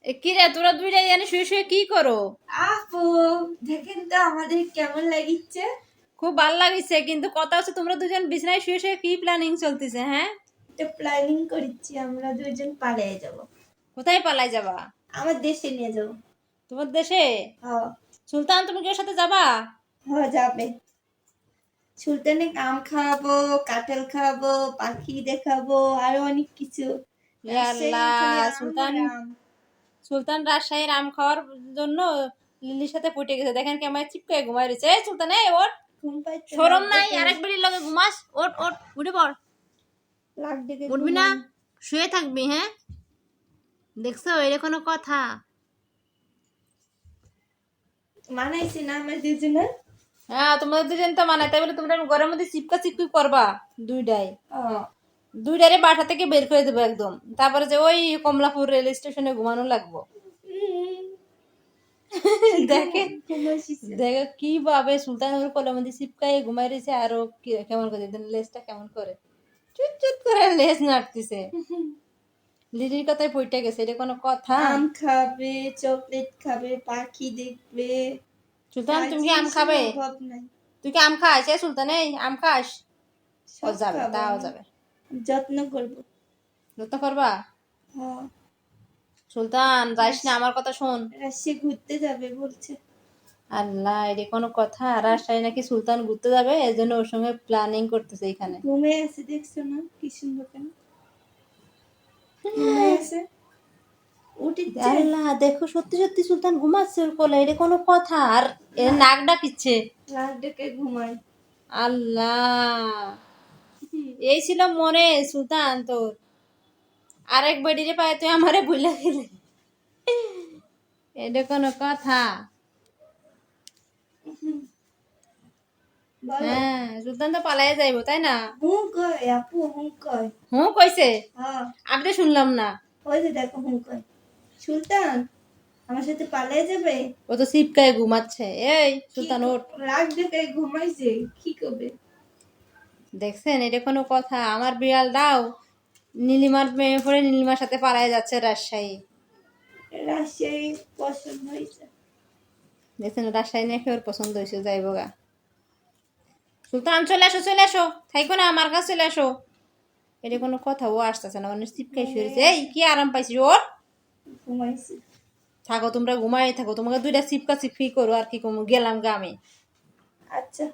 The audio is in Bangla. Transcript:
কি রে তোরা দুইটাই জানি শুয়ে শুয়ে কি করো? আপু দেখেন তো আমাদের কেমন লাগিচ্ছে। খুব ভালো লাগিছে, কিন্তু কথা হচ্ছে তোমরা দুজন বিছানায় শুয়ে শুয়ে কি প্ল্যানিং চলতেছে? হ্যাঁ, একটা প্ল্যানিং করছি, আমরা দুজন পালিয়ে যাব। কোথায় পালাই যাবা? আমার দেশে নিয়ে যাব। তোমার দেশে? হ্যাঁ। সুলতান, তুমি কি ওর সাথে যাবা? হ্যাঁ যাবে। সুলতানে আম খাওয়াবো, কাঁঠাল খাওয়াবো, পাখি দেখাবো, আরো অনেক কিছু। এ রাজশাহী খালি আল্লাহ, আম সুলতান! আর আম। সুলতান রাজশাহীর আম খাওয়ার জন্য লিলির সাথে পটে গেছে। দেখেন কেমন চিপকে ঘুমাই রয়েছে। এই সুলতান, এই ওঠ! ঘুম পাইতে শরম নাই? আরেক বেড়ির লগে ঘুমাস? ওঠ ওঠ, উঠে পড়। লাখ ডেকে উঠবি না? ঘুমাই। শুয়ে থাকবি? হ্যাঁ, দেখছো এটা কোনো কথা? মানাইছে না আমার দুজনের? হ্যাঁ, তোমাদের দুজন তো মানায়, তাই বলে তোমরা ঘরের মধ্যে চিপকা চিপকি করবা দুইটাই? হ্যাঁ। দুইটারে বাসা থেকে বের করে দেবো একদম। তারপরে যে ওই কমলাপুর রেল স্টেশনে ঘুমানো লাগবো। দেখে ঘুমাইছিস? দেখো কিভাবে সুলতান ওর কোলের মধ্যে চিপকাই ঘুমাই রয়েছে, আর ও কেমন করে লেজটা কেমন করে চুট চুট করে লেজ নাড়তেছে। লিলির কথায় পইটা গেছে, এটা কোনো কথা? আম খাবে, চকলেট খাবে, পাখি দেখবে। সুলতান, তার তুমি কি আম জিনিসের খাবে? অভাব নাই। তুই কি আম খাস? এ সুলতান, এই আম খাস? ও সব যাবে, খাবো তাও আমি। যাবে। যত্ন করবো। যত্ন করবা? হ্যাঁ। সুলতান, যাইস না, আমার কথা শোন। রাশিয়া ঘুরতে যাবে বলছে। আল্লাহ, এটা কোনো কথা? রাজশাহী নাকি সুলতান ঘুরতে যাবে, এর জন্য ওর সঙ্গে প্ল্যানিং করতেছে এখানে। ঘুমে আছে দেখছো না কি সুন্দর কেন ঘুমে আছে। উঠিচ্ছে। আল্লাহ, দেখো সত্যি সত্যি সুলতান ঘুমাচ্ছে ওর কোলে, এটা কোনো কথা? আর এর নাক ডাকিচ্ছে। লাখ ডেকে ঘুমায়। আল্লাহ, এই ছিল মনে সুলতান তোর? আরেক বেডিরে পায় তুই আমারে ভুলে গেলি? এটা কোনো কথা? বলো। হ্যাঁ, সুলতান তো পালাই যাইবো, তাই না? হুঁ কয় আপু, হুঁ কয়। হুঁ কইছে? হ্যাঁ। আমি তো শুনলাম না। ওই যে দেখো হুঁ কয়। সুলতান আমার সাথে পালিয়ে যাবে। ও তো চিপকায় ঘুমাচ্ছে। এই কি সুলতান, ওঠ! লাখ ডেকে ঘুমাইছে, কি করবে? দেখছেন, এটা কোনো কথা? আমার বিড়াল দাও নীলিমার প্রেমে পড়ে নীলিমার সাথে পালাই যাচ্ছে রাজশাহী। রাজশাহী পছন্দ হয়েছে। দেখছেন, রাজশাহী নাকি ওর পছন্দ হয়েছে, যাইবো গা। সুলতান, চলে আসো, চলে আসো, থাইকো না, আমার কাছে চলে আসো। এটা কোনো কথা? ও আসতেছে না, অনেক চিপকাই শুয়েছে। এই কি আরাম পাইছিস ওর? ঘুমাইছে। থাকো তোমরা, ঘুমাই থাকো, তোমাকে দুইটা চিপকা চিপকি করো, আর কি করবো, গেলাম গা আমি। আচ্ছা।